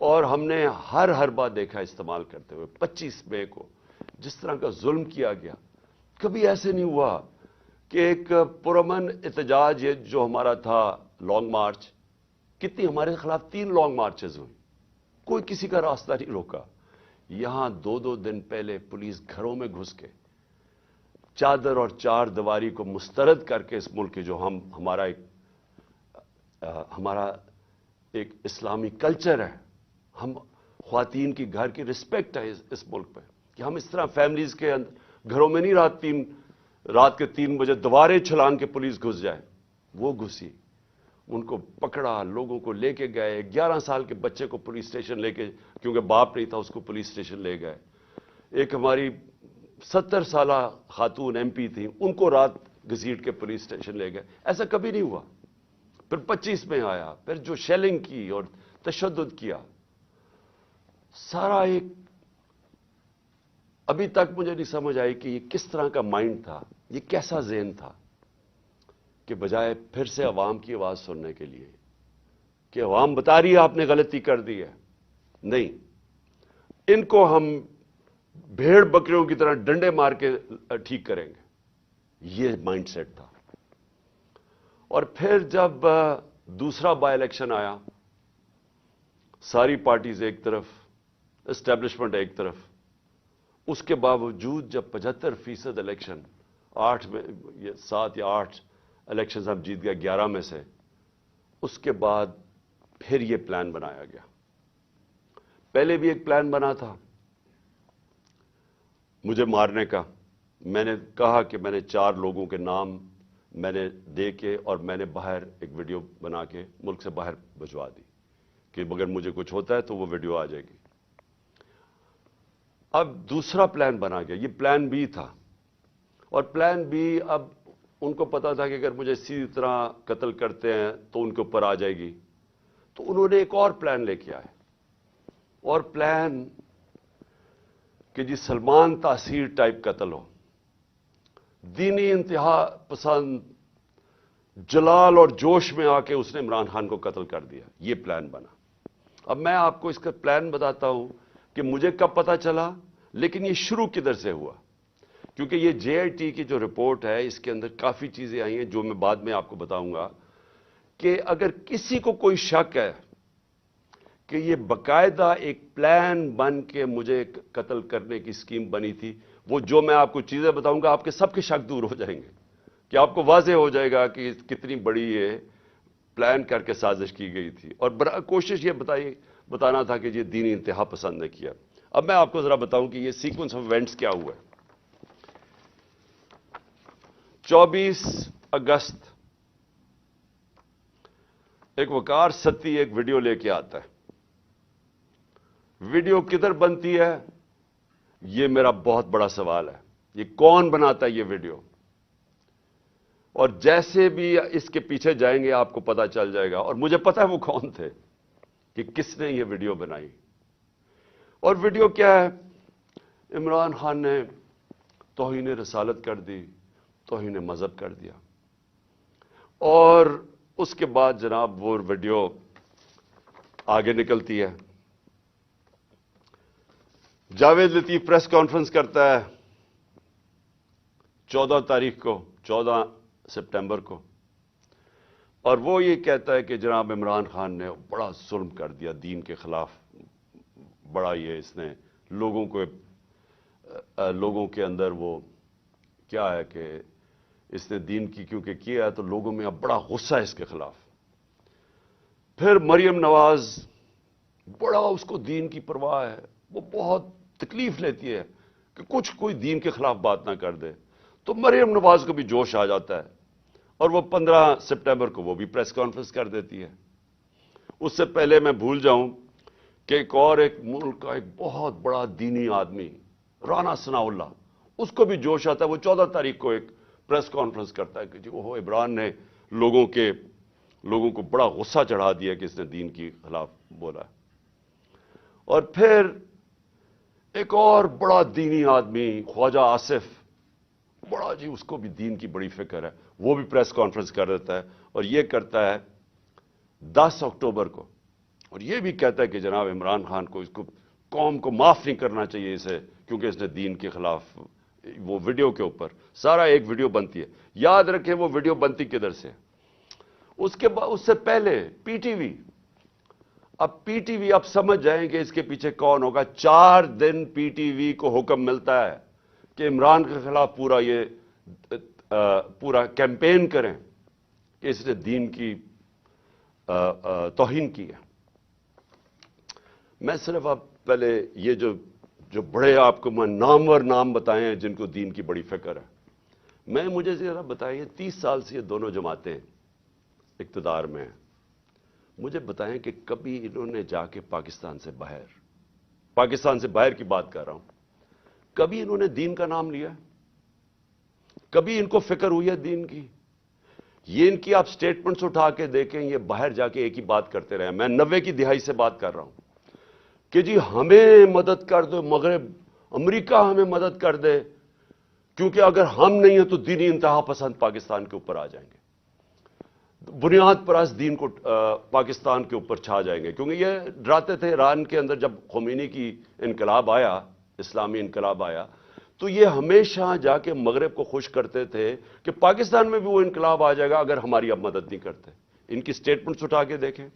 اور ہم نے ہر بات دیکھا استعمال کرتے ہوئے 25 مئی کو جس طرح کا ظلم کیا گیا. کبھی ایسے نہیں ہوا کہ ایک پرامن احتجاج جو ہمارا تھا لانگ مارچ، کتنی ہمارے خلاف 3 لانگ مارچز ہوئی، کوئی کسی کا راستہ نہیں روکا. یہاں 2 دن پہلے پولیس گھروں میں گھس کے چادر اور چار دیواری کو مسترد کر کے اس ملک کے جو ہمارا ایک اسلامی کلچر ہے، ہم خواتین کی گھر کی رسپیکٹ ہے اس ملک پہ، کہ ہم اس طرح فیملیز کے گھروں میں نہیں رات کے 3 بجے دیواریں چھلانگ کے پولیس گھس جائے. وہ گھسی، ان کو پکڑا، لوگوں کو لے کے گئے. 11 سال کے بچے کو پولیس اسٹیشن لے کے، کیونکہ باپ نہیں تھا اس کو پولیس اسٹیشن لے گئے. ایک ہماری 70 سالہ خاتون MP تھی، ان کو رات گھسیٹ کے پولیس اسٹیشن لے گئے. ایسا کبھی نہیں ہوا. پھر 25 میں آیا، پھر جو شیلنگ کی اور تشدد کیا، سارا ایک ابھی تک مجھے نہیں سمجھ آئی کہ یہ کس طرح کا مائنڈ تھا، یہ کیسا ذہن تھا کہ بجائے پھر سے عوام کی آواز سننے کے لیے کہ عوام بتا رہی ہے آپ نے غلطی کر دی ہے، نہیں، ان کو ہم بھیڑ بکریوں کی طرح ڈنڈے مار کے ٹھیک کریں گے، یہ مائنڈ سیٹ تھا. اور پھر جب دوسرا بائی الیکشن آیا، ساری پارٹیز ایک طرف، اسٹیبلشمنٹ ایک طرف، اس کے باوجود جب 75% الیکشن 7 یا 8 الیکشن ہم جیت گئے 11 میں سے، اس کے بعد پھر یہ پلان بنایا گیا. پہلے بھی ایک پلان بنا تھا مجھے مارنے کا. میں نے کہا کہ میں نے 4 لوگوں کے نام میں نے دے کے اور میں نے باہر ایک ویڈیو بنا کے ملک سے باہر بھجوا دی کہ اگر مجھے کچھ ہوتا ہے تو وہ ویڈیو آ جائے گی. اب دوسرا پلان بنا گیا، یہ پلان بی تھا. اور پلان بی، اب ان کو پتا تھا کہ اگر مجھے اسی طرح قتل کرتے ہیں تو ان کے اوپر آ جائے گی، تو انہوں نے ایک اور پلان لے کے آئے. اور پلان کہ جی سلمان تاثیر ٹائپ قتل ہو، دینی انتہا پسند جلال اور جوش میں آ کے اس نے عمران خان کو قتل کر دیا. یہ پلان بنا. اب میں آپ کو اس کا پلان بتاتا ہوں کہ مجھے کب پتا چلا، لیکن یہ شروع کدھر سے ہوا. کیونکہ یہ JIT کی جو رپورٹ ہے اس کے اندر کافی چیزیں آئی ہیں جو میں بعد میں آپ کو بتاؤں گا کہ اگر کسی کو کوئی شک ہے کہ یہ باقاعدہ ایک پلان بن کے مجھے قتل کرنے کی اسکیم بنی تھی، وہ جو میں آپ کو چیزیں بتاؤں گا آپ کے سب کے شک دور ہو جائیں گے، کہ آپ کو واضح ہو جائے گا کہ کتنی بڑی یہ پلان کر کے سازش کی گئی تھی. اور کوشش یہ بتانا تھا کہ یہ دینی انتہا پسند نے کیا. اب میں آپ کو ذرا بتاؤں کہ یہ سیکوینس آف ایونٹس کیا ہوا ہے. 24 اگست ایک وقار ستی ایک ویڈیو لے کے آتا ہے. ویڈیو کدھر بنتی ہے یہ میرا بہت بڑا سوال ہے. یہ کون بناتا ہے یہ ویڈیو؟ اور جیسے بھی اس کے پیچھے جائیں گے آپ کو پتا چل جائے گا. اور مجھے پتا ہے وہ کون تھے، کہ کس نے یہ ویڈیو بنائی. اور ویڈیو کیا ہے؟ عمران خان نے توہین رسالت کر دی، توہین مذہب کر دیا. اور اس کے بعد جناب وہ ویڈیو آگے نکلتی ہے. جاوید لطیف پریس کانفرنس کرتا ہے 14 تاریخ کو، 14 سپٹمبر کو، اور وہ یہ کہتا ہے کہ جناب عمران خان نے بڑا ظلم کر دیا دین کے خلاف. بڑا یہ اس نے لوگوں کے اندر وہ کیا ہے کہ اس نے دین کی کیونکہ کیا ہے تو لوگوں میں اب بڑا غصہ ہے اس کے خلاف. پھر مریم نواز، بڑا اس کو دین کی پرواہ ہے، وہ بہت تکلیف لیتی ہے کہ کوئی دین کے خلاف بات نہ کر دے. تو مریم نواز کو بھی جوش آ جاتا ہے اور وہ 15 سپٹمبر کو وہ بھی پریس کانفرنس کر دیتی ہے. اس سے پہلے میں بھول جاؤں کہ ایک ملک کا ایک بہت بڑا دینی آدمی رانا ثناء اللہ، اس کو بھی جوش آتا ہے. وہ 14 تاریخ کو ایک پریس کانفرنس کرتا ہے کہ جی وہ عمران نے لوگوں کو بڑا غصہ چڑھا دیا کہ اس نے دین کے خلاف بولا. اور پھر ایک اور بڑا دینی آدمی خواجہ آصف، بڑا جی اس کو بھی دین کی بڑی فکر ہے، وہ بھی پریس کانفرنس کر دیتا ہے. اور یہ کرتا ہے 10 اکتوبر کو. اور یہ بھی کہتا ہے کہ جناب عمران خان کو اس کو قوم کو معاف نہیں کرنا چاہیے اسے، کیونکہ اس نے دین کے خلاف وہ ویڈیو کے اوپر سارا ایک ویڈیو بنتی ہے. یاد رکھیں وہ ویڈیو بنتی کدھر سے، اس سے پہلے پی ٹی وی. اب پی ٹی وی آپ سمجھ جائیں کہ اس کے پیچھے کون ہوگا. 4 دن پی ٹی وی کو حکم ملتا ہے کہ عمران کے خلاف پورا کیمپین کریں کہ اس نے دین کی توہین کی ہے. میں صرف اب پہلے یہ جو بڑے آپ کو میں نامور نام بتائے ہیں جن کو دین کی بڑی فکر ہے، مجھے ذرا بتائیے 30 سال سے یہ دونوں جماعتیں اقتدار میں ہیں، مجھے بتائیں کہ کبھی انہوں نے جا کے پاکستان سے باہر کی بات کر رہا ہوں، کبھی انہوں نے دین کا نام لیا؟ کبھی ان کو فکر ہوئی ہے دین کی؟ یہ ان کی آپ سٹیٹمنٹس اٹھا کے دیکھیں، یہ باہر جا کے ایک ہی بات کرتے رہے. میں 90 کی دہائی سے بات کر رہا ہوں کہ جی ہمیں مدد کر دو مغرب، امریکہ ہمیں مدد کر دے، کیونکہ اگر ہم نہیں ہیں تو دینی انتہا پسند پاکستان کے اوپر آ جائیں گے، بنیاد پرست دین کو پاکستان کے اوپر چھا جائیں گے. کیونکہ یہ ڈراتے تھے ایران کے اندر جب خمینی کی انقلاب آیا، اسلامی انقلاب آیا، تو یہ ہمیشہ جا کے مغرب کو خوش کرتے تھے کہ پاکستان میں بھی وہ انقلاب آ جائے گا اگر ہماری اب مدد نہیں کرتے. ان کی سٹیٹمنٹس اٹھا کے دیکھیں،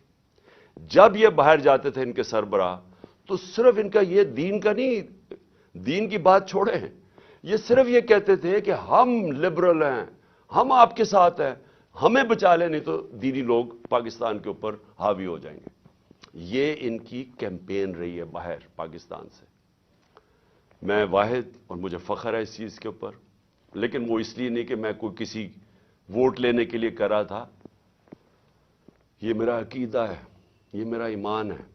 جب یہ باہر جاتے تھے ان کے سربراہ، تو صرف ان کا یہ دین کا نہیں، دین کی بات چھوڑیں، یہ صرف یہ کہتے تھے کہ ہم لبرل ہیں، ہم آپ کے ساتھ ہیں، ہمیں بچا لیں، نہیں تو دینی لوگ پاکستان کے اوپر حاوی ہو جائیں گے. یہ ان کی کیمپین رہی ہے باہر پاکستان سے. میں واحد، اور مجھے فخر ہے اس چیز کے اوپر، لیکن وہ اس لیے نہیں کہ میں کوئی کسی ووٹ لینے کے لیے کر رہا تھا. یہ میرا عقیدہ ہے، یہ میرا ایمان ہے،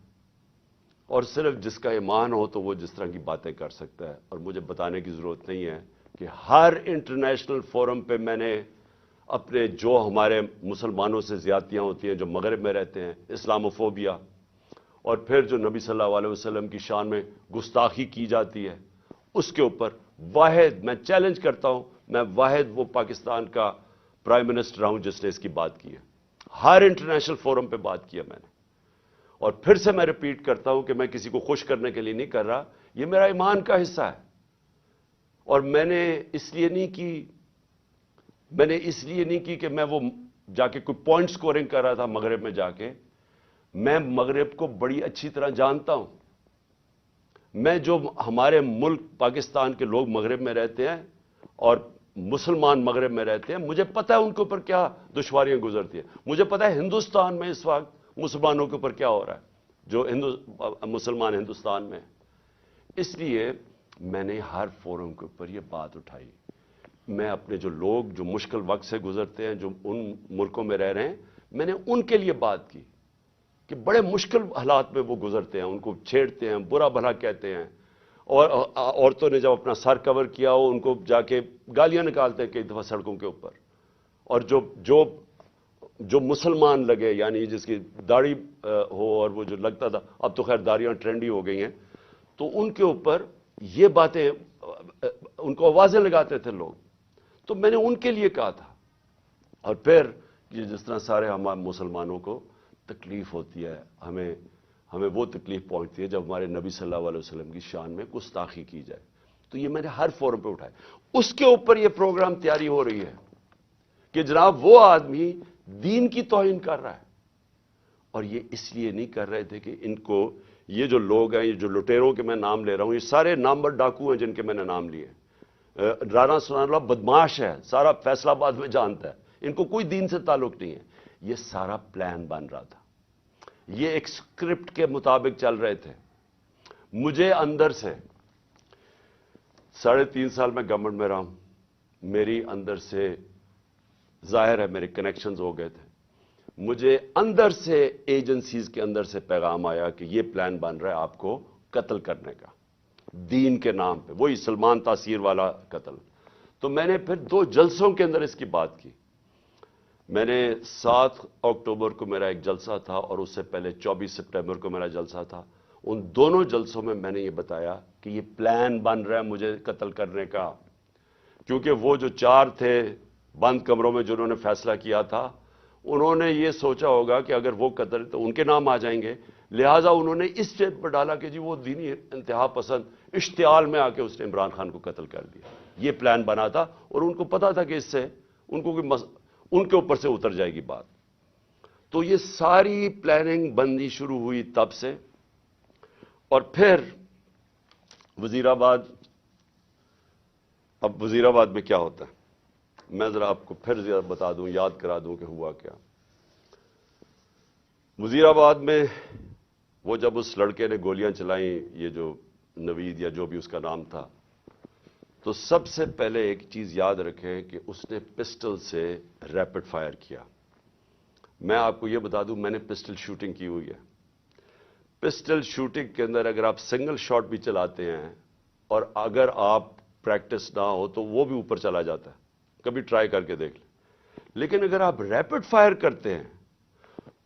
اور صرف جس کا ایمان ہو تو وہ جس طرح کی باتیں کر سکتا ہے. اور مجھے بتانے کی ضرورت نہیں ہے کہ ہر انٹرنیشنل فورم پہ میں نے اپنے جو ہمارے مسلمانوں سے زیادتیاں ہوتی ہیں جو مغرب میں رہتے ہیں، اسلاموفوبیا، اور پھر جو نبی صلی اللہ علیہ وسلم کی شان میں گستاخی کی جاتی ہے، اس کے اوپر واحد میں چیلنج کرتا ہوں، میں واحد وہ پاکستان کا پرائم منسٹر ہوں جس نے اس کی بات کی ہے. ہر انٹرنیشنل فورم پہ بات کی ہے میں نے. اور پھر سے میں ریپیٹ کرتا ہوں کہ میں کسی کو خوش کرنے کے لیے نہیں کر رہا، یہ میرا ایمان کا حصہ ہے. اور میں نے اس لیے نہیں کی کہ میں وہ جا کے کوئی پوائنٹ سکورنگ کر رہا تھا مغرب میں جا کے. میں مغرب کو بڑی اچھی طرح جانتا ہوں. میں جو ہمارے ملک پاکستان کے لوگ مغرب میں رہتے ہیں اور مسلمان مغرب میں رہتے ہیں، مجھے پتہ ہے ان کے اوپر کیا دشواریاں گزرتی ہیں. مجھے پتہ ہے ہندوستان میں اس وقت مسلمانوں کے اوپر کیا ہو رہا ہے، جو مسلمان ہندوستان میں. اس لیے میں نے ہر فورم کے اوپر یہ بات اٹھائی. میں اپنے جو لوگ جو مشکل وقت سے گزرتے ہیں، جو ان ملکوں میں رہ رہے ہیں، میں نے ان کے لیے بات کی کہ بڑے مشکل حالات میں وہ گزرتے ہیں، ان کو چھیڑتے ہیں، برا بھلا کہتے ہیں، اور عورتوں نے جب اپنا سر کور کیا ہو ان کو جا کے گالیاں نکالتے ہیں کئی دفعہ سڑکوں کے اوپر. اور جو مسلمان لگے، یعنی جس کی داڑھی ہو، اور وہ جو لگتا تھا، اب تو خیر داڑیاں ٹرینڈی ہو گئی ہیں، تو ان کے اوپر یہ باتیں ان کو آوازیں لگاتے تھے لوگ. تو میں نے ان کے لیے کہا تھا. اور پھر یہ جس طرح سارے ہمارے مسلمانوں کو تکلیف ہوتی ہے، ہمیں وہ تکلیف پہنچتی ہے جب ہمارے نبی صلی اللہ علیہ وسلم کی شان میں گستاخی کی جائے، تو یہ میں نے ہر فورم پہ اٹھایا. اس کے اوپر یہ پروگرام تیاری ہو رہی ہے کہ جناب وہ آدمی دین کی توہین کر رہا ہے. اور یہ اس لیے نہیں کر رہے تھے کہ ان کو یہ جو لوگ ہیں، یہ جو لٹیروں کے میں نام لے رہا ہوں، یہ سارے نامور ڈاکو ہیں جن کے میں نے نام لیے. رانا ثناءاللہ بدماش ہے، سارا فیصلہ آباد میں جانتا ہے، ان کو کوئی دین سے تعلق نہیں ہے. یہ سارا پلان بن رہا تھا، یہ ایک سکرپٹ کے مطابق چل رہے تھے. مجھے اندر سے 3.5 سال میں گورنمنٹ میں رہا ہوں، میری اندر سے ظاہر ہے میرے کنیکشنز ہو گئے تھے. مجھے اندر سے ایجنسیز کے اندر سے پیغام آیا کہ یہ پلان بن رہا ہے آپ کو قتل کرنے کا، دین کے نام پہ، وہی سلمان تاثیر والا قتل. تو میں نے پھر 2 جلسوں کے اندر اس کی بات کی. میں نے 7 اکتوبر کو میرا ایک جلسہ تھا، اور اس سے پہلے 24 سپٹمبر کو میرا جلسہ تھا. ان دونوں جلسوں میں نے یہ بتایا کہ یہ پلان بن رہا ہے مجھے قتل کرنے کا. کیونکہ وہ جو 4 تھے بند کمروں میں جنہوں نے فیصلہ کیا تھا، انہوں نے یہ سوچا ہوگا کہ اگر وہ قتل تو ان کے نام آ جائیں گے. لہٰذا انہوں نے اس اسٹیپ پر ڈالا کہ جی وہ دینی انتہا پسند اشتعال میں آ کے اس نے عمران خان کو قتل کر دیا. یہ پلان بنا تھا اور ان کو پتا تھا کہ اس سے ان کو ان کے اوپر سے اتر جائے گی بات. تو یہ ساری پلاننگ بندی شروع ہوئی تب سے. اور پھر وزیر آباد، اب وزیر آباد میں کیا ہوتا ہے میں ذرا آپ کو پھر زیادہ بتا دوں، یاد کرا دوں کہ ہوا کیا. وزیر آباد میں وہ جب اس لڑکے نے گولیاں چلائیں، یہ جو نوید یا جو بھی اس کا نام تھا، تو سب سے پہلے ایک چیز یاد رکھیں کہ اس نے پسٹل سے ریپڈ فائر کیا. میں آپ کو یہ بتا دوں میں نے پسٹل شوٹنگ کی ہوئی ہے. پسٹل شوٹنگ کے اندر اگر آپ سنگل شاٹ بھی چلاتے ہیں اور اگر آپ پریکٹس نہ ہو تو وہ بھی اوپر چلا جاتا ہے. کبھی ٹرائی کر کے دیکھ لیں. لیکن اگر آپ ریپڈ فائر کرتے ہیں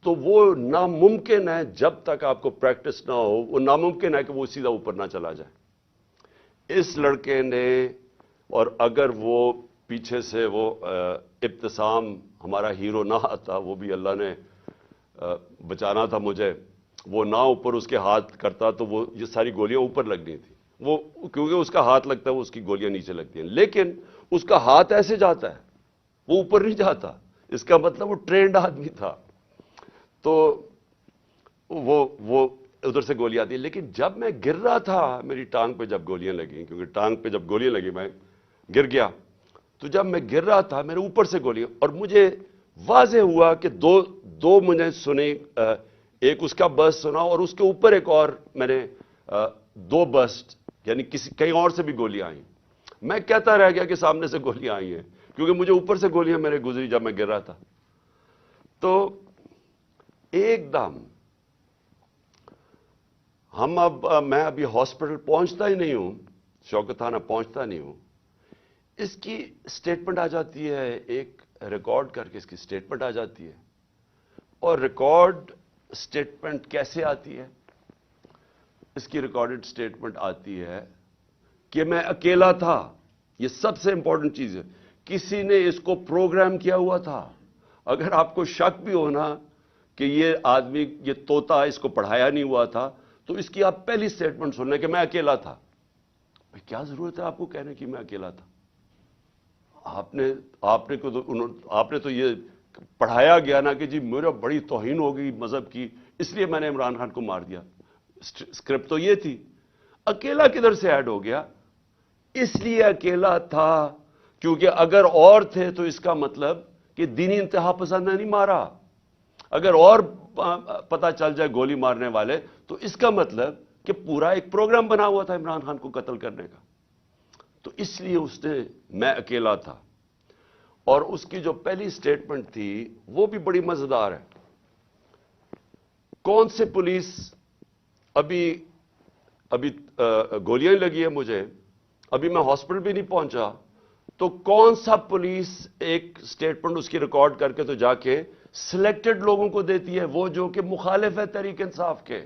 تو وہ ناممکن ہے، جب تک آپ کو پریکٹس نہ ہو وہ ناممکن ہے کہ وہ سیدھا اوپر نہ چلا جائے. اس لڑکے نے، اور اگر وہ پیچھے سے وہ ابتسام ہمارا ہیرو نہ آتا، وہ بھی اللہ نے بچانا تھا مجھے، وہ نہ اوپر اس کے ہاتھ کرتا تو وہ یہ ساری گولیاں اوپر لگنی تھی. وہ کیونکہ اس کا ہاتھ لگتا ہے وہ اس کی گولیاں نیچے لگتی ہیں. لیکن اس کا ہاتھ ایسے جاتا ہے، وہ اوپر نہیں جاتا. اس کا مطلب وہ ٹرینڈ آدمی تھا. تو وہ ادھر سے گولی آتی ہے. لیکن جب میں گر رہا تھا، میری ٹانگ پہ جب گولیاں لگیں، کیونکہ ٹانگ پہ جب گولیاں لگی میں گر گیا، تو جب میں گر رہا تھا میرے اوپر سے گولیاں، اور مجھے واضح ہوا کہ دو مجھے سنے، ایک اس کا برسٹ سنا اور اس کے اوپر ایک اور میں نے دو برسٹ، یعنی کہیں اور سے بھی گولیاں آئیں. میں کہتا رہ گیا کہ سامنے سے گولیاں آئی ہیں، کیونکہ مجھے اوپر سے گولیاں میرے گزری جب میں گر رہا تھا. تو ایک دم میں ابھی ہاسپٹل پہنچتا ہی نہیں ہوں، شوکت تھانہ پہنچتا نہیں ہوں، اس کی سٹیٹمنٹ آ جاتی ہے، ایک ریکارڈ کر کے اس کی سٹیٹمنٹ آ جاتی ہے. اور ریکارڈ سٹیٹمنٹ کیسے آتی ہے؟ اس کی ریکارڈڈ سٹیٹمنٹ آتی ہے کہ میں اکیلا تھا. یہ سب سے امپورٹنٹ چیز ہے. کسی نے اس کو پروگرام کیا ہوا تھا. اگر آپ کو شک بھی ہونا کہ یہ آدمی، یہ طوطا اس کو پڑھایا نہیں ہوا تھا، تو اس کی آپ پہلی سٹیٹمنٹ سن لیں کہ میں اکیلا تھا. کیا ضرورت ہے آپ کو کہنے کی میں اکیلا تھا؟ آپ نے تو یہ پڑھایا گیا نا کہ جی میرا بڑی توہین ہو گئی مذہب کی، اس لیے میں نے عمران خان کو مار دیا. اسکرپٹ تو یہ تھی. اکیلا کدھر سے ایڈ ہو گیا؟ اس لیے اکیلا تھا کیونکہ اگر اور تھے تو اس کا مطلب کہ دینی انتہا پسند نے نہیں مارا. اگر اور پتہ چل جائے گولی مارنے والے، تو اس کا مطلب کہ پورا ایک پروگرام بنا ہوا تھا عمران خان کو قتل کرنے کا. تو اس لیے اس نے میں اکیلا تھا. اور اس کی جو پہلی سٹیٹمنٹ تھی وہ بھی بڑی مزیدار ہے. کون سے پولیس، ابھی گولیاں لگی ہیں مجھے، ابھی میں ہاسپٹل بھی نہیں پہنچا، تو کون سا پولیس ایک سٹیٹمنٹ اس کی ریکارڈ کر کے تو جا کے سلیکٹڈ لوگوں کو دیتی ہے، وہ جو کہ مخالف ہے تحریک انصاف کے،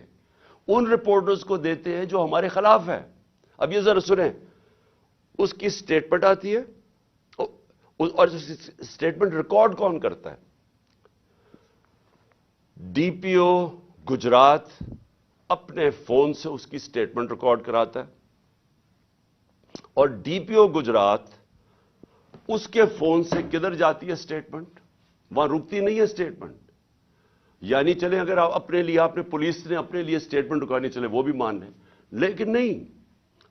ان رپورٹرز کو دیتے ہیں جو ہمارے خلاف ہے. اب یہ ذرا سنیں، اس کی سٹیٹمنٹ آتی ہے اور سٹیٹمنٹ ریکارڈ کون کرتا ہے؟ ڈی پی او گجرات اپنے فون سے اس کی سٹیٹمنٹ ریکارڈ کراتا ہے، اور ڈی پی او گجرات اس کے فون سے کدھر جاتی ہے سٹیٹمنٹ؟ وہاں رکتی نہیں ہے سٹیٹمنٹ. یعنی چلیں اگر آپ اپنے لیے، آپ نے پولیس نے اپنے لیے سٹیٹمنٹ رکانی چلے وہ بھی مان لیں، لیکن نہیں،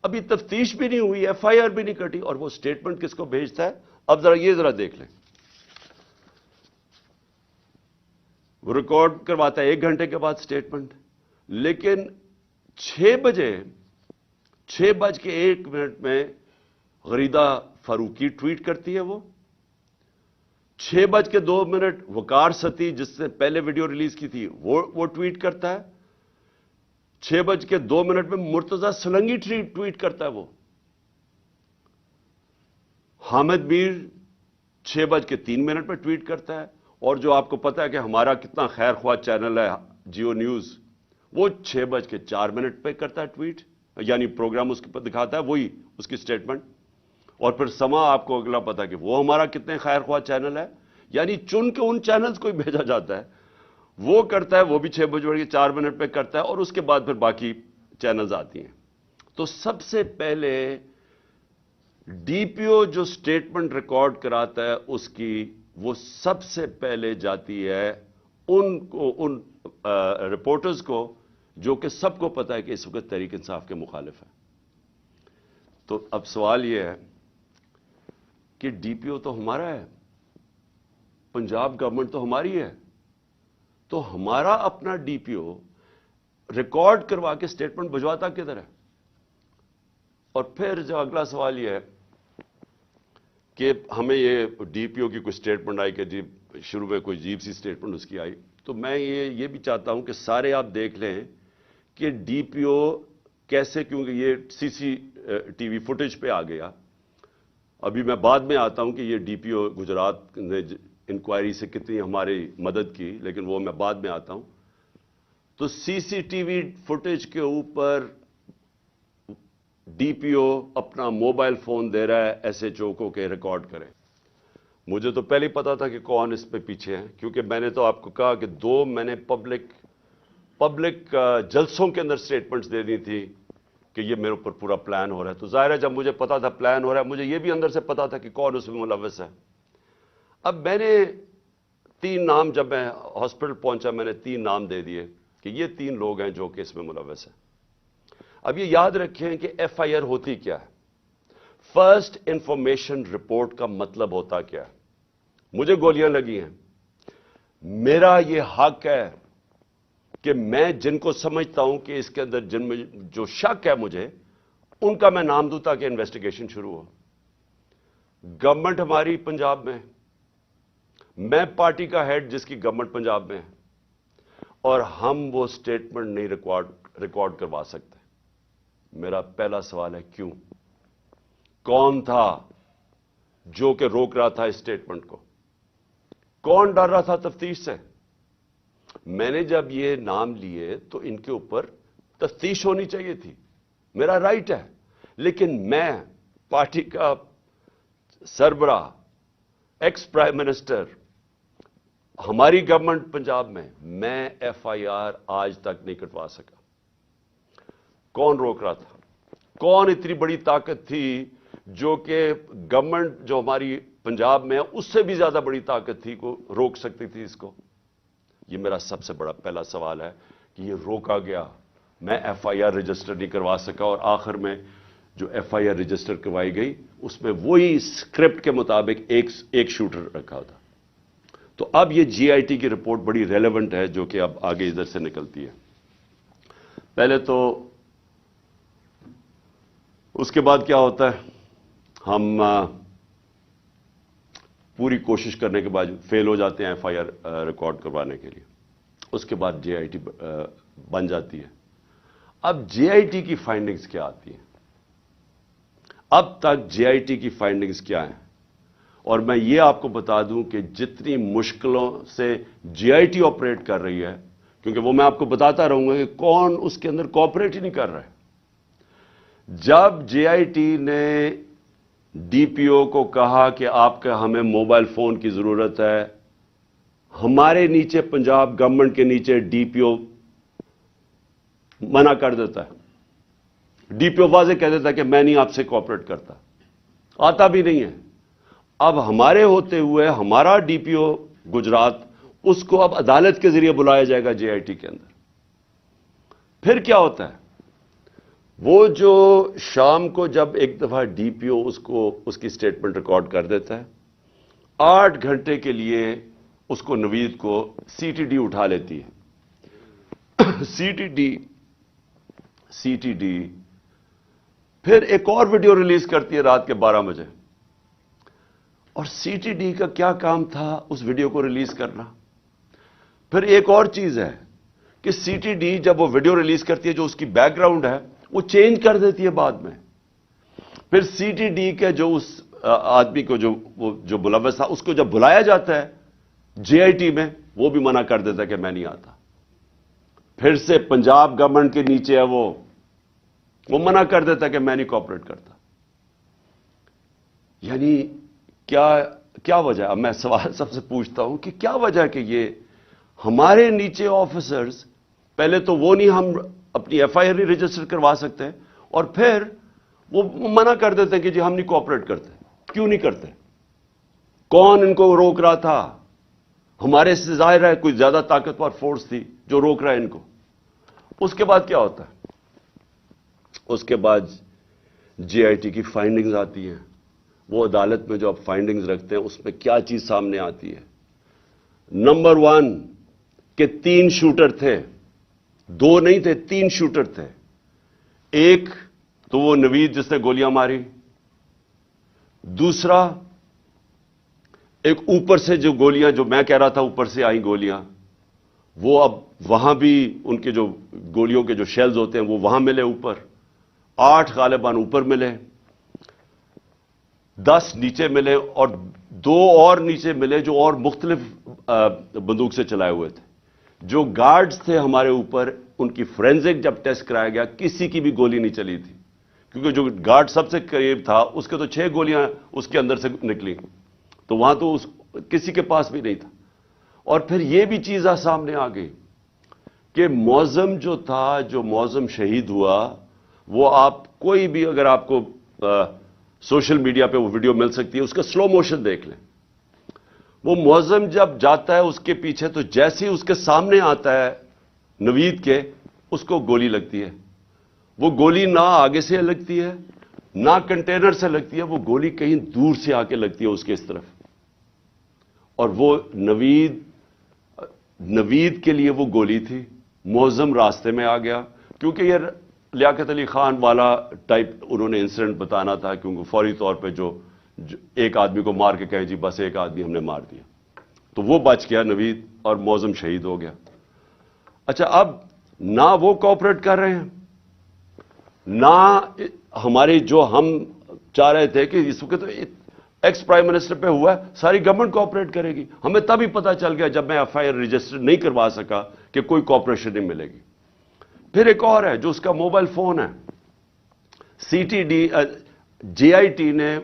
ابھی تفتیش بھی نہیں ہوئی، ایف آئی آر بھی نہیں کٹی، اور وہ سٹیٹمنٹ کس کو بھیجتا ہے؟ اب ذرا دیکھ لیں. وہ ریکارڈ کرواتا ہے 1 گھنٹے کے بعد سٹیٹمنٹ، لیکن 6:01 میں غریدہ فاروقی ٹویٹ کرتی ہے. وہ 6:02 وقار ستی، جس نے پہلے ویڈیو ریلیز کی تھی، وہ ٹویٹ کرتا ہے. 6:02 میں مرتضی سلنگی ٹویٹ کرتا ہے. وہ حامد میر 6:03 میں ٹویٹ کرتا ہے. اور جو آپ کو پتا ہے کہ ہمارا کتنا خیر خواہ چینل ہے جیو نیوز، وہ 6:04 پہ کرتا ہے ٹویٹ، یعنی پروگرام اس کے دکھاتا ہے وہی اس کی سٹیٹمنٹ. اور پھر سما آپ کو اگلا پتا کہ وہ ہمارا کتنے خیر خواہ چینل ہے، یعنی چن کے ان چینلز کو ہی بھیجا جاتا ہے. وہ کرتا ہے, وہ بھی 6 بجے کے 4 منٹ پہ کرتا ہے, اور اس کے بعد پھر باقی چینلز آتی ہیں. تو سب سے پہلے ڈی پی او جو سٹیٹمنٹ ریکارڈ کراتا ہے اس کی, وہ سب سے پہلے جاتی ہے ان رپورٹرز کو جو کہ سب کو پتا ہے کہ اس وقت تحریک انصاف کے مخالف ہیں. تو اب سوال یہ ہے کہ ڈی پی او تو ہمارا ہے, پنجاب گورنمنٹ تو ہماری ہے, تو ہمارا اپنا ڈی پی او ریکارڈ کروا کے سٹیٹمنٹ بھجواتا کدھر ہے؟ اور پھر جو اگلا سوال یہ ہے کہ ہمیں یہ ڈی پی او کی کوئی سٹیٹمنٹ آئی کہ جی شروع میں کوئی عجیب سی سٹیٹمنٹ اس کی آئی, تو میں یہ بھی چاہتا ہوں کہ سارے آپ دیکھ لیں کہ ڈی پی او کیسے, کیونکہ یہ سی سی ٹی وی فوٹیج پہ آ گیا. ابھی میں بعد میں آتا ہوں کہ یہ ڈی پی او گجرات نے انکوائری سے کتنی ہماری مدد کی, لیکن وہ میں بعد میں آتا ہوں. تو سی سی ٹی وی فوٹیج کے اوپر ڈی پی او اپنا موبائل فون دے رہا ہے ایس ایچ او کو کہ ریکارڈ کریں. مجھے تو پہلے ہی پتا تھا کہ کون اس پہ پیچھے ہیں, کیونکہ میں نے تو آپ کو کہا کہ 2 میں نے پبلک جلسوں کے اندر سٹیٹمنٹس دے دی تھی کہ یہ میرے اوپر پورا پلان ہو رہا ہے. تو ظاہر ہے جب مجھے پتا تھا پلان ہو رہا ہے, مجھے یہ بھی اندر سے پتا تھا کہ کون اس میں ملوث ہے. اب میں نے 3 نام, جب میں ہاسپٹل پہنچا میں نے 3 نام دے دیے کہ یہ 3 لوگ ہیں جو کہ اس میں ملوث ہیں. اب یہ یاد رکھیں کہ ایف آئی آر ہوتی کیا ہے, فرسٹ انفارمیشن رپورٹ کا مطلب ہوتا کیا ہے. مجھے گولیاں لگی ہیں, میرا یہ حق ہے کہ میں جن کو سمجھتا ہوں کہ اس کے اندر جن میں جو شک ہے مجھے, ان کا میں نام دوں تاکہ انویسٹیگیشن شروع ہو. گورنمنٹ ہماری پنجاب میں, میں پارٹی کا ہیڈ جس کی گورنمنٹ پنجاب میں ہے, اور ہم وہ سٹیٹمنٹ نہیں ریکارڈ کروا سکتے. میرا پہلا سوال ہے کیوں؟ کون تھا جو کہ روک رہا تھا اس سٹیٹمنٹ کو؟ کون ڈر رہا تھا تفتیش سے؟ میں نے جب یہ نام لیے تو ان کے اوپر تفتیش ہونی چاہیے تھی, میرا رائٹ ہے. لیکن میں پارٹی کا سربراہ, ایکس پرائم منسٹر, ہماری گورنمنٹ پنجاب میں ایف آئی آر آج تک نہیں کٹوا سکا. کون روک رہا تھا؟ کون اتنی بڑی طاقت تھی جو کہ گورنمنٹ جو ہماری پنجاب میں ہے اس سے بھی زیادہ بڑی طاقت تھی کو روک سکتی تھی اس کو؟ یہ میرا سب سے بڑا پہلا سوال ہے کہ یہ روکا گیا. میں ایف آئی آر رجسٹر نہیں کروا سکا, اور آخر میں جو ایف آئی آر رجسٹر کروائی گئی اس میں وہی اسکرپٹ کے مطابق ایک شوٹر رکھا تھا. تو اب یہ جی آئی ٹی کی رپورٹ بڑی ریلیونٹ ہے جو کہ اب آگے ادھر سے نکلتی ہے. پہلے تو اس کے بعد کیا ہوتا ہے, ہم پوری کوشش کرنے کے بعد فیل ہو جاتے ہیں ایف آئی آر ریکارڈ کروانے کے لیے. اس کے بعد جے آئی ٹی بن جاتی ہے. اب جے آئی ٹی کی فائنڈنگز کیا آتی ہیں؟ اب تک جے آئی ٹی کی فائنڈنگز کیا ہیں؟ اور میں یہ آپ کو بتا دوں کہ جتنی مشکلوں سے جے آئی ٹی آپریٹ کر رہی ہے, کیونکہ وہ میں آپ کو بتاتا رہوں گا کہ کون اس کے اندر کوآپریٹ ہی نہیں کر رہا ہے. جب جے آئی ٹی نے ڈی پی او کو کہا کہ آپ کا ہمیں موبائل فون کی ضرورت ہے, ہمارے نیچے پنجاب گورنمنٹ کے نیچے ڈی پی او منع کر دیتا ہے. ڈی پی او واضح کہہ دیتا ہے کہ میں نہیں آپ سے کوآپریٹ کرتا, آتا بھی نہیں ہے. اب ہمارے ہوتے ہوئے ہمارا ڈی پی او گجرات, اس کو اب عدالت کے ذریعے بلایا جائے گا جے آئی ٹی کے اندر. پھر کیا ہوتا ہے, وہ جو شام کو جب ایک دفعہ ڈی پی او اس کی سٹیٹمنٹ ریکارڈ کر دیتا ہے, 8 گھنٹے کے لیے اس کو نوید کو سی ٹی ڈی اٹھا لیتی ہے. سی ٹی ڈی پھر ایک اور ویڈیو ریلیز کرتی ہے رات کے 12 بجے. اور سی ٹی ڈی کا کیا کام تھا اس ویڈیو کو ریلیز کرنا؟ پھر ایک اور چیز ہے کہ سی ٹی ڈی جب وہ ویڈیو ریلیز کرتی ہے جو اس کی بیک گراؤنڈ ہے وہ چینج کر دیتی ہے بعد میں. پھر سی ٹی ڈی کے جو اس آدمی کو جو ملوث تھا اس کو جب بلایا جاتا ہے جے آئی ٹی میں, وہ بھی منع کر دیتا ہے کہ میں نہیں آتا. پھر سے پنجاب گورنمنٹ کے نیچے ہے وہ منع کر دیتا ہے کہ میں نہیں کوآپریٹ کرتا. یعنی کیا وجہ؟ اب میں سوال سب سے پوچھتا ہوں کہ کیا وجہ کہ یہ ہمارے نیچے آفیسرز پہلے تو وہ نہیں، ہم اپنی ایف آئی آر نہیں رجسٹر کروا سکتے، اور پھر وہ منع کر دیتے ہیں کہ جی ہم نہیں کوآپریٹ کرتے. کیوں نہیں کرتے؟ کون ان کو روک رہا تھا؟ ہمارے سے ظاہر ہے کوئی زیادہ طاقتور فورس تھی جو روک رہا ہے ان کو. اس کے بعد کیا ہوتا ہے؟ اس کے بعد جے آئی ٹی کی فائنڈنگز آتی ہیں. وہ عدالت میں جو آپ فائنڈنگز رکھتے ہیں اس میں کیا چیز سامنے آتی ہے؟ نمبر 1 کہ 3 شوٹر تھے، 2 نہیں تھے، 3 شوٹر تھے. ایک تو وہ نوید جس نے گولیاں ماری، دوسرا ایک اوپر سے جو گولیاں، جو میں کہہ رہا تھا اوپر سے آئیں گولیاں، وہ اب وہاں بھی ان کے جو گولیوں کے جو شیلز ہوتے ہیں وہ وہاں ملے اوپر. 8 غالباً اوپر ملے، 10 نیچے ملے، اور 2 اور نیچے ملے جو اور مختلف بندوق سے چلائے ہوئے تھے. جو گارڈز تھے ہمارے اوپر، ان کی فورینزک جب ٹیسٹ کرایا گیا کسی کی بھی گولی نہیں چلی تھی، کیونکہ جو گارڈ سب سے قریب تھا اس کے تو 6 گولیاں اس کے اندر سے نکلی، تو وہاں تو کسی کے پاس بھی نہیں تھا. اور پھر یہ بھی چیز سامنے آ گئی کہ معظم جو تھا، جو معظم شہید ہوا، وہ آپ کوئی بھی اگر آپ کو سوشل میڈیا پہ وہ ویڈیو مل سکتی ہے، اس کا سلو موشن دیکھ لیں. وہ معظم جب جاتا ہے اس کے پیچھے، تو جیسے ہی اس کے سامنے آتا ہے نوید کے، اس کو گولی لگتی ہے. وہ گولی نہ آگے سے لگتی ہے نہ کنٹینر سے لگتی ہے، وہ گولی کہیں دور سے آ کے لگتی ہے اس کے اس طرف. اور وہ نوید کے لیے وہ گولی تھی. معظم راستے میں آ گیا، کیونکہ یہ لیاقت علی خان والا ٹائپ انہوں نے انسیڈنٹ بتانا تھا، کیونکہ فوری طور پہ جو ایک آدمی کو مار کے کہیں جی بس ایک آدمی ہم نے مار دیا، تو وہ بچ گیا نوید، اور معظم شہید ہو گیا. اچھا، اب نہ وہ کوآپریٹ کر رہے ہیں، نہ ہماری جو ہم چاہ رہے تھے کہ اس وقت ایکس پرائم منسٹر پہ ہوا ہے، ساری گورنمنٹ کوآپریٹ کرے گی. ہمیں تب ہی پتا چل گیا جب میں ایف آئی آر رجسٹر نہیں کروا سکا کہ کوئی کوآپریشن نہیں ملے گی. پھر ایک اور ہے جو اس کا موبائل فون ہے. C T D J I T نے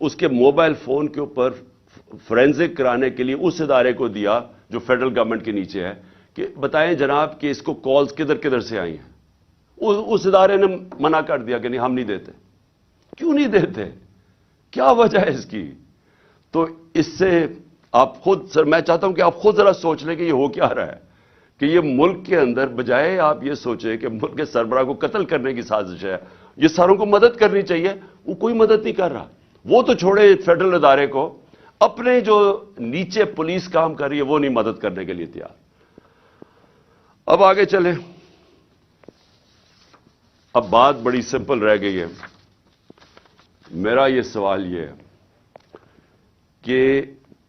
اس کے موبائل فون کے اوپر فورینزک کرانے کے لیے اس ادارے کو دیا جو فیڈرل گورنمنٹ کے نیچے ہے کہ بتائیں جناب کہ اس کو کالز کدھر کدھر سے آئی ہیں. اس ادارے نے منع کر دیا کہ نہیں ہم نہیں دیتے. کیوں نہیں دیتے؟ کیا وجہ ہے اس کی؟ تو اس سے آپ خود، سر میں چاہتا ہوں کہ آپ خود ذرا سوچ لیں کہ یہ ہو کیا رہا ہے، کہ یہ ملک کے اندر بجائے آپ یہ سوچیں کہ ملک کے سربراہ کو قتل کرنے کی سازش ہے، یہ ساروں کو مدد کرنی چاہیے، وہ کوئی مدد نہیں کر رہا. وہ تو چھوڑے فیڈرل ادارے کو، اپنے جو نیچے پولیس کام کر رہی ہے وہ نہیں مدد کرنے کے لیے تیار. اب آگے چلیں. اب بات بڑی سمپل رہ گئی ہے. میرا یہ سوال یہ ہے کہ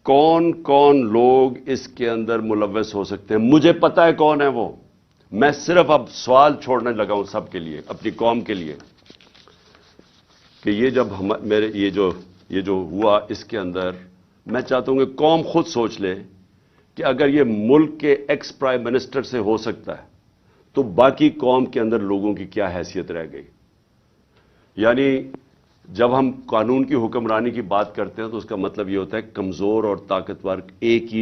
کون کون لوگ اس کے اندر ملوث ہو سکتے ہیں؟ مجھے پتا ہے کون ہے وہ. میں صرف اب سوال چھوڑنے لگا ہوں سب کے لیے، اپنی قوم کے لیے، کہ یہ جب یہ جو ہوا اس کے اندر، میں چاہتا ہوں کہ قوم خود سوچ لے کہ اگر یہ ملک کے ایکس پرائم منسٹر سے ہو سکتا ہے تو باقی قوم کے اندر لوگوں کی کیا حیثیت رہ گئی. یعنی جب ہم قانون کی حکمرانی کی بات کرتے ہیں تو اس کا مطلب یہ ہوتا ہے کمزور اور طاقتور ایک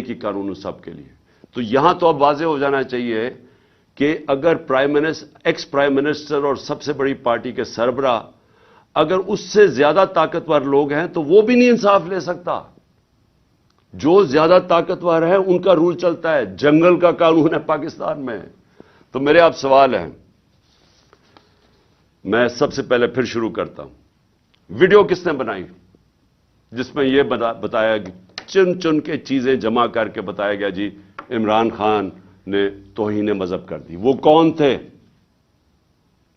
ہی قانون سب کے لیے. تو یہاں تو اب واضح ہو جانا چاہیے کہ اگر ایکس پرائم منسٹر اور سب سے بڑی پارٹی کے سربراہ اگر اس سے زیادہ طاقتور لوگ ہیں تو وہ بھی نہیں انصاف لے سکتا. جو زیادہ طاقتور ہے ان کا رول چلتا ہے، جنگل کا قانون ہے پاکستان میں. تو میرے آپ سوال ہیں، میں سب سے پہلے پھر شروع کرتا ہوں. ویڈیو کس نے بنائی جس میں یہ بتایا کہ چن کے چیزیں جمع کر کے بتایا گیا جی عمران خان نے توہین مذہب کر دی؟ وہ کون تھے؟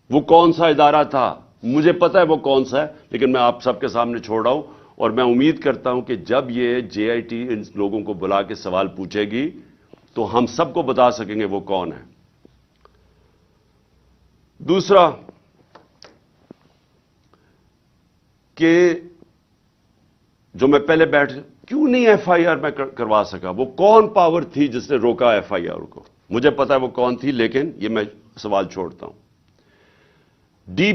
وہ کون سا ادارہ تھا؟ مجھے پتا ہے وہ کون سا ہے، لیکن میں آپ سب کے سامنے چھوڑ رہا ہوں، اور میں امید کرتا ہوں کہ جب یہ جے آئی ٹی ان لوگوں کو بلا کے سوال پوچھے گی تو ہم سب کو بتا سکیں گے وہ کون ہے. دوسرا کہ جو میں پہلے کیوں نہیں ایف آئی آر میں کروا سکا؟ وہ کون پاور تھی جس نے روکا ایف آئی آر کو؟ مجھے پتا ہے وہ کون تھی، لیکن یہ میں سوال چھوڑتا ہوں. ڈی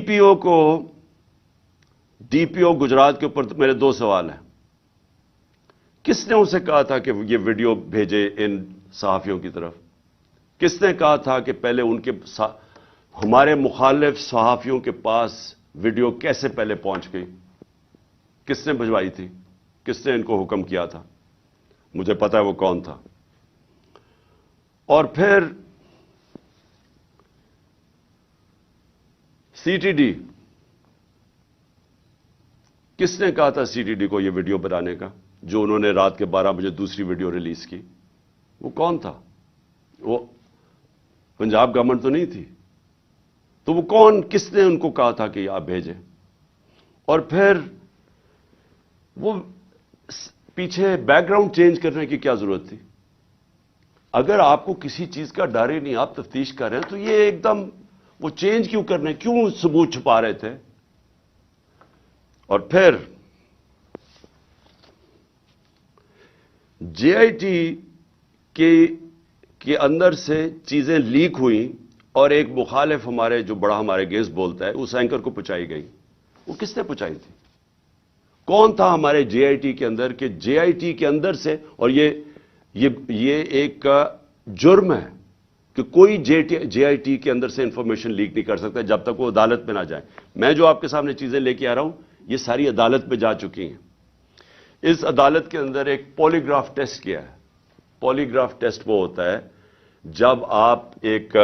پی او گجرات کے اوپر میرے 2 سوال ہیں. کس نے اسے کہا تھا کہ یہ ویڈیو بھیجے ان صحافیوں کی طرف؟ کس نے کہا تھا کہ پہلے ہمارے مخالف صحافیوں کے پاس ویڈیو کیسے پہلے پہنچ گئی؟ کس نے بھجوائی تھی؟ کس نے ان کو حکم کیا تھا؟ مجھے پتا ہے وہ کون تھا۔ اور پھر سی ٹی ڈی، کس نے کہا تھا سی ٹی ڈی کو یہ ویڈیو بنانے کا، جو انہوں نے رات کے 12 بجے دوسری ویڈیو ریلیز کی؟ وہ کون تھا؟ وہ پنجاب گورنمنٹ تو نہیں تھی، تو وہ کون، کس نے ان کو کہا تھا کہ آپ بھیجیں؟ اور پھر وہ پیچھے بیک گراؤنڈ چینج کرنے کی کیا ضرورت تھی؟ اگر آپ کو کسی چیز کا ڈر ہی نہیں، آپ تفتیش کر رہے ہیں، تو یہ ایک دم وہ چینج کیوں کرنے، کیوں ثبوت چھپا رہے تھے؟ اور پھر جے آئی ٹی کے اندر سے چیزیں لیک ہوئیں اور ایک مخالف ہمارے اگینسٹ بولتا ہے، اس اینکر کو پہنچائی گئی۔ وہ کس نے پہنچائی تھی؟ کون تھا ہمارے جے آئی ٹی کے اندر کہ جے آئی ٹی کے اندر سے، اور یہ ایک جرم ہے کہ کوئی جے آئی ٹی کے اندر سے انفارمیشن لیک نہیں کر سکتا جب تک وہ عدالت میں نہ جائے۔ میں جو آپ کے سامنے چیزیں لے کے آ رہا ہوں، یہ ساری عدالت میں جا چکی ہیں۔ اس عدالت کے اندر ایک پولی گراف ٹیسٹ کیا ہے۔ پولی گراف ٹیسٹ وہ ہوتا ہے جب آپ ایک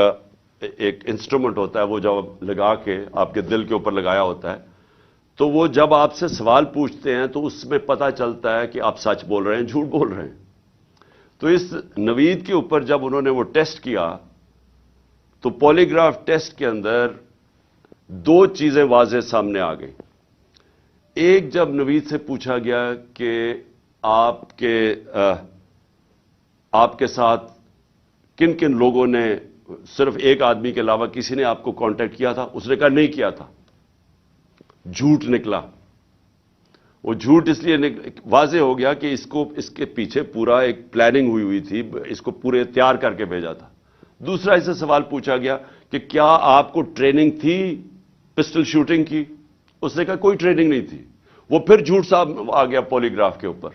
انسٹرومنٹ ہوتا ہے، وہ جب لگا کے آپ کے دل کے اوپر لگایا ہوتا ہے، تو وہ جب آپ سے سوال پوچھتے ہیں تو اس میں پتہ چلتا ہے کہ آپ سچ بول رہے ہیں، جھوٹ بول رہے ہیں۔ تو اس نوید کے اوپر جب انہوں نے وہ ٹیسٹ کیا، تو پولی گراف ٹیسٹ کے اندر 2 چیزیں واضح سامنے آ گئیں۔ ایک، جب نوید سے پوچھا گیا کہ آپ کے ساتھ کن کن لوگوں نے، صرف ایک آدمی کے علاوہ کسی نے آپ کو کانٹیکٹ کیا تھا؟ اس نے کہا نہیں کیا تھا۔ جھوٹ نکلا۔ وہ جھوٹ اس لیے واضح ہو گیا کہ اس کے پیچھے پورا ایک پلاننگ ہوئی تھی، اس کو پورے تیار کر کے بھیجا تھا۔ دوسرا، اس سے سوال پوچھا گیا کہ کیا آپ کو ٹریننگ تھی پسٹل شوٹنگ کی؟ اس نے کہا کوئی ٹریننگ نہیں تھی۔ وہ پھر جھوٹ صاحب آ گیا پولی گراف کے اوپر،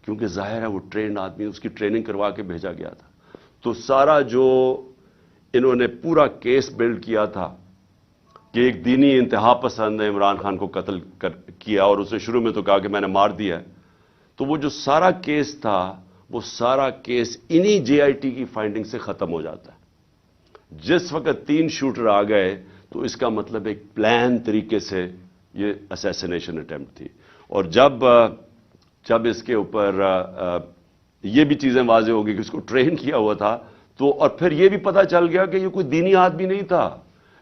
کیونکہ ظاہر ہے وہ ٹرینڈ آدمی، اس کی ٹریننگ کروا کے بھیجا گیا تھا۔ تو سارا جو انہوں نے پورا کیس بلڈ کیا تھا کہ ایک دینی انتہا پسند نے عمران خان کو قتل کیا، اور اس نے شروع میں تو کہا کہ میں نے مار دیا ہے، تو وہ جو سارا کیس تھا، وہ سارا کیس انہی جے آئی ٹی کی فائنڈنگ سے ختم ہو جاتا ہے۔ جس وقت 3 شوٹر آ گئے تو اس کا مطلب ایک پلان طریقے سے یہ اسیسینیشن اٹیمپٹ تھی۔ اور جب اس کے اوپر یہ بھی چیزیں واضح ہو گئی کہ اس کو ٹرین کیا ہوا تھا، تو اور پھر یہ بھی پتہ چل گیا کہ یہ کوئی دینی آدمی نہیں تھا۔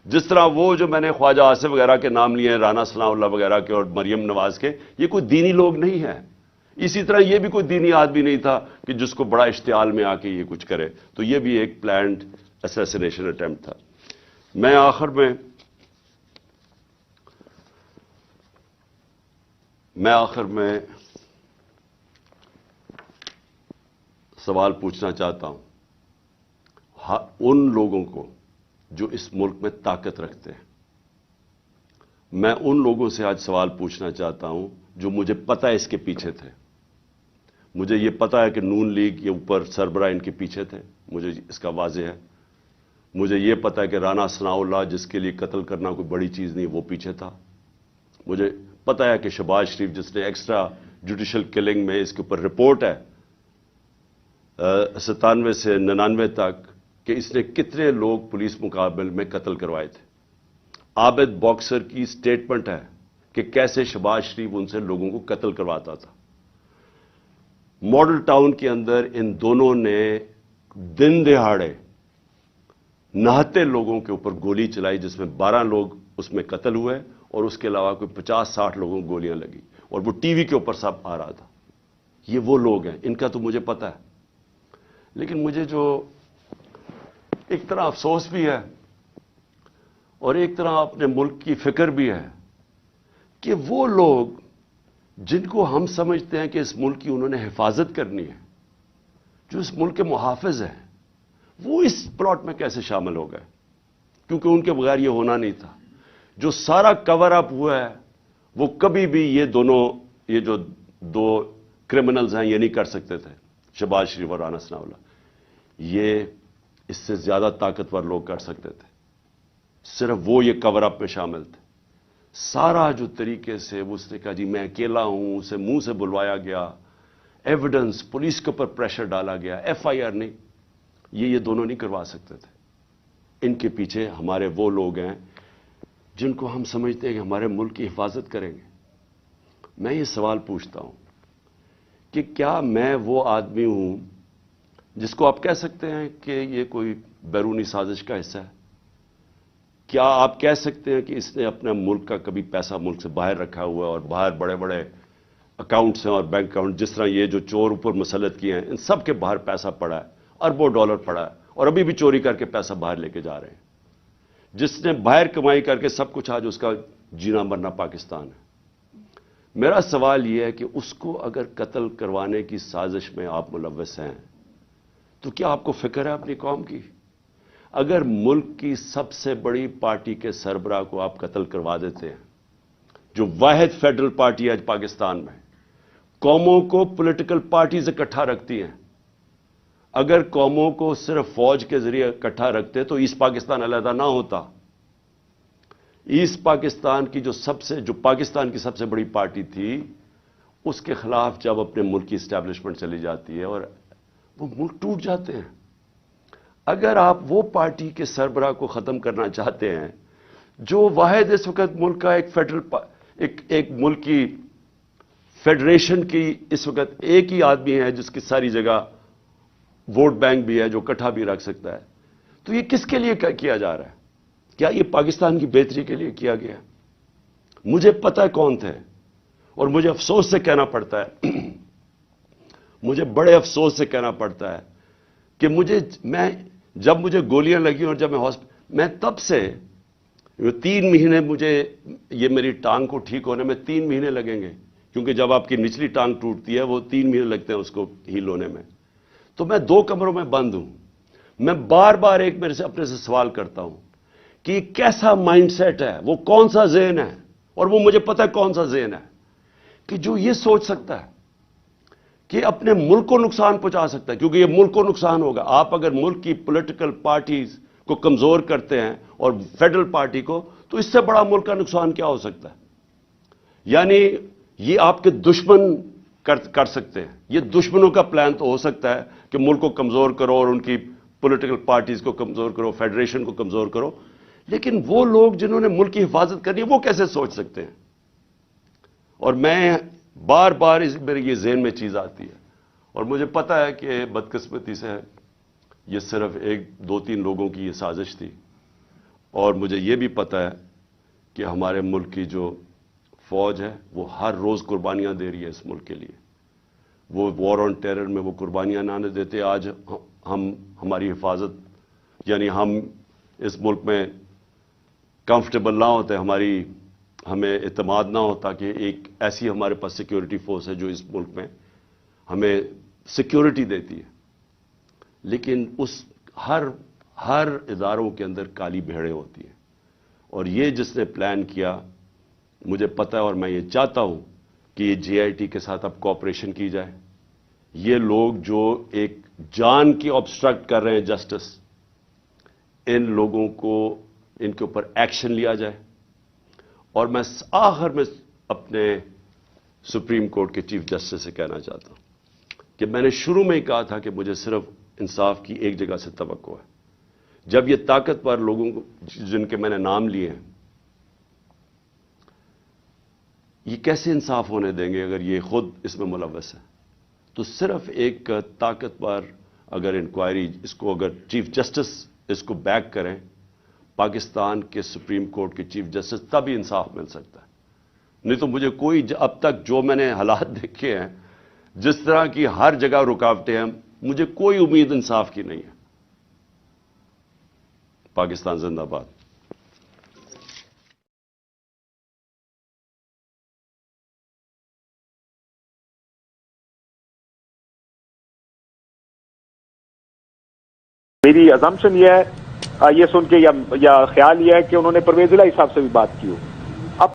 جس طرح وہ جو میں نے خواجہ آصف وغیرہ کے نام لیے ہیں، رانا ثناء اللہ وغیرہ کے اور مریم نواز کے، یہ کوئی دینی لوگ نہیں ہیں۔ اسی طرح یہ بھی کوئی دینی آدمی نہیں تھا کہ جس کو بڑا اشتعال میں آ کے یہ کچھ کرے۔ تو یہ بھی ایک پلانڈ اسیسینیشن اٹیمپٹ تھا۔ میں آخر میں سوال پوچھنا چاہتا ہوں ان لوگوں کو جو اس ملک میں طاقت رکھتے ہیں۔ میں ان لوگوں سے آج سوال پوچھنا چاہتا ہوں جو مجھے پتہ ہے اس کے پیچھے تھے۔ مجھے یہ پتہ ہے کہ نون لیگ کے اوپر سربراہ ان کے پیچھے تھے، مجھے اس کا واضح ہے۔ مجھے یہ پتہ ہے کہ رانا ثناء اللہ، جس کے لیے قتل کرنا کوئی بڑی چیز نہیں، وہ پیچھے تھا۔ مجھے پتہ ہے کہ شہباز شریف، جس نے ایکسٹرا جوڈیشل کلنگ میں، اس کے اوپر رپورٹ ہے 97 سے 99 تک، کہ اس نے کتنے لوگ پولیس مقابل میں قتل کروائے تھے۔ عابد باکسر کی سٹیٹمنٹ ہے کہ کیسے شہباز شریف ان سے لوگوں کو قتل کرواتا تھا۔ ماڈل ٹاؤن کے اندر ان دونوں نے دن دہاڑے نہتے لوگوں کے اوپر گولی چلائی، جس میں 12 لوگ اس میں قتل ہوئے، اور اس کے علاوہ کوئی 50-60 لوگوں کو گولیاں لگی، اور وہ ٹی وی کے اوپر سب آ رہا تھا۔ یہ وہ لوگ ہیں، ان کا تو مجھے پتہ ہے۔ لیکن مجھے جو ایک طرح افسوس بھی ہے اور ایک طرح اپنے ملک کی فکر بھی ہے کہ وہ لوگ جن کو ہم سمجھتے ہیں کہ اس ملک کی انہوں نے حفاظت کرنی ہے، جو اس ملک کے محافظ ہیں، وہ اس پلاٹ میں کیسے شامل ہو گئے؟ کیونکہ ان کے بغیر یہ ہونا نہیں تھا۔ جو سارا کور اپ ہوا ہے، وہ کبھی بھی یہ جو 2 کرمنلز ہیں، یہ نہیں کر سکتے تھے، شہباز شریف اور رانا ثناء اللہ۔ یہ اس سے زیادہ طاقتور لوگ کر سکتے تھے، صرف وہ یہ کور اپ میں شامل تھے۔ سارا جو طریقے سے اس نے کہا جی میں اکیلا ہوں، اسے منہ سے بلوایا گیا، ایویڈنس پولیس کے اوپر پریشر ڈالا گیا، ایف آئی آر نہیں، یہ دونوں نہیں کروا سکتے تھے۔ ان کے پیچھے ہمارے وہ لوگ ہیں جن کو ہم سمجھتے ہیں کہ ہمارے ملک کی حفاظت کریں گے۔ میں یہ سوال پوچھتا ہوں کہ کیا میں وہ آدمی ہوں جس کو آپ کہہ سکتے ہیں کہ یہ کوئی بیرونی سازش کا حصہ ہے؟ کیا آپ کہہ سکتے ہیں کہ اس نے اپنے ملک کا کبھی پیسہ ملک سے باہر رکھا ہوا ہے اور باہر بڑے بڑے اکاؤنٹس ہیں اور بینک اکاؤنٹ، جس طرح یہ جو چور اوپر مسلط کیے ہیں ان سب کے باہر پیسہ پڑا ہے، اربوں ڈالر پڑا ہے، اور ابھی بھی چوری کر کے پیسہ باہر لے کے جا رہے ہیں؟ جس نے باہر کمائی کر کے سب کچھ، آج اس کا جینا مرنا پاکستان ہے۔ میرا سوال یہ ہے کہ اس کو اگر قتل کروانے کی سازش میں آپ ملوث ہیں تو کیا آپ کو فکر ہے اپنی قوم کی؟ اگر ملک کی سب سے بڑی پارٹی کے سربراہ کو آپ قتل کروا دیتے ہیں، جو واحد فیڈرل پارٹی ہے آج پاکستان میں، قوموں کو پولیٹیکل پارٹیز اکٹھا رکھتی ہیں، اگر قوموں کو صرف فوج کے ذریعے اکٹھا رکھتے تو ایسٹ پاکستان علیحدہ نہ ہوتا۔ ایسٹ پاکستان کی جو پاکستان کی سب سے بڑی پارٹی تھی، اس کے خلاف جب اپنے ملک کی اسٹیبلشمنٹ چلی جاتی ہے اور وہ ملک ٹوٹ جاتے ہیں۔ اگر آپ وہ پارٹی کے سربراہ کو ختم کرنا چاہتے ہیں جو واحد اس وقت ملک کا ایک ملک کی فیڈریشن کی اس وقت ایک ہی آدمی ہے جس کی ساری جگہ ووٹ بینک بھی ہے، جو اکٹھا بھی رکھ سکتا ہے، تو یہ کس کے لیے کیا جا رہا ہے؟ کیا یہ پاکستان کی بہتری کے لیے کیا گیا؟ مجھے پتہ ہے کون تھے، اور مجھے افسوس سے کہنا پڑتا ہے مجھے بڑے افسوس سے کہنا پڑتا ہے کہ جب مجھے گولیاں لگی اور جب میں تب سے 3 مہینے، مجھے یہ میری ٹانگ کو ٹھیک ہونے میں 3 مہینے لگیں گے، کیونکہ جب آپ کی نچلی ٹانگ ٹوٹتی ہے وہ 3 مہینے لگتے ہیں اس کو ہیل ہونے میں۔ تو میں 2 کمروں میں بند ہوں۔ میں بار بار اپنے سے سوال کرتا ہوں کہ یہ کیسا مائنڈ سیٹ ہے، وہ کون سا ذہن ہے، اور وہ مجھے پتہ ہے کون سا ذہن ہے کہ جو یہ سوچ سکتا ہے کہ اپنے ملک کو نقصان پہنچا سکتا ہے، کیونکہ یہ ملک کو نقصان ہوگا۔ آپ اگر ملک کی پولیٹیکل پارٹیز کو کمزور کرتے ہیں اور فیڈرل پارٹی کو، تو اس سے بڑا ملک کا نقصان کیا ہو سکتا ہے؟ یعنی یہ آپ کے دشمن کر سکتے ہیں، یہ دشمنوں کا پلان تو ہو سکتا ہے کہ ملک کو کمزور کرو اور ان کی پولیٹیکل پارٹیز کو کمزور کرو، فیڈریشن کو کمزور کرو، لیکن وہ لوگ جنہوں نے ملک کی حفاظت کرنی ہے وہ کیسے سوچ سکتے ہیں؟ اور میں بار بار میرے یہ ذہن میں چیز آتی ہے، اور مجھے پتا ہے کہ بدقسمتی سے یہ صرف 1-2-3 لوگوں کی یہ سازش تھی، اور مجھے یہ بھی پتا ہے کہ ہمارے ملک کی جو فوج ہے وہ ہر روز قربانیاں دے رہی ہے اس ملک کے لیے۔ وہ وار آن ٹیرر میں وہ قربانیاں نہ دیتے، آج ہماری حفاظت، یعنی ہم اس ملک میں کمفرٹیبل نہ ہوتے، ہمیں اعتماد نہ ہوتا کہ ایک ایسی ہمارے پاس سیکیورٹی فورس ہے جو اس ملک میں ہمیں سیکیورٹی دیتی ہے، لیکن ہر اداروں کے اندر کالی بھیڑیں ہوتی ہیں، اور یہ جس نے پلان کیا، مجھے پتہ ہے اور میں یہ چاہتا ہوں کہ یہ جے آئی ٹی کے ساتھ اب کوآپریشن کی جائے۔ یہ لوگ جو ایک جان کی آبسٹرکٹ کر رہے ہیں جسٹس، ان لوگوں کو ان کے اوپر ایکشن لیا جائے۔ اور میں آخر میں اپنے سپریم کورٹ کے چیف جسٹس سے کہنا چاہتا ہوں کہ میں نے شروع میں ہی کہا تھا کہ مجھے صرف انصاف کی ایک جگہ سے توقع ہے۔ جب یہ طاقتور لوگوں کو جن کے میں نے نام لیے ہیں، یہ کیسے انصاف ہونے دیں گے اگر یہ خود اس میں ملوث ہے؟ تو صرف ایک طاقتور اگر انکوائری، اس کو اگر چیف جسٹس اس کو بیک کریں، پاکستان کے سپریم کورٹ کے چیف جسٹس، تب ہی انصاف مل سکتا ہے۔ نہیں تو مجھے اب تک جو میں نے حالات دیکھے ہیں، جس طرح کی ہر جگہ رکاوٹیں ہیں، مجھے کوئی امید انصاف کی نہیں ہے۔ پاکستان زندہ باد۔ میری ازمپشن یہ ہے، یہ سن کے یا خیال یہ ہے کہ انہوں نے پرویز الہی صاحب سے بھی بات کی ہو۔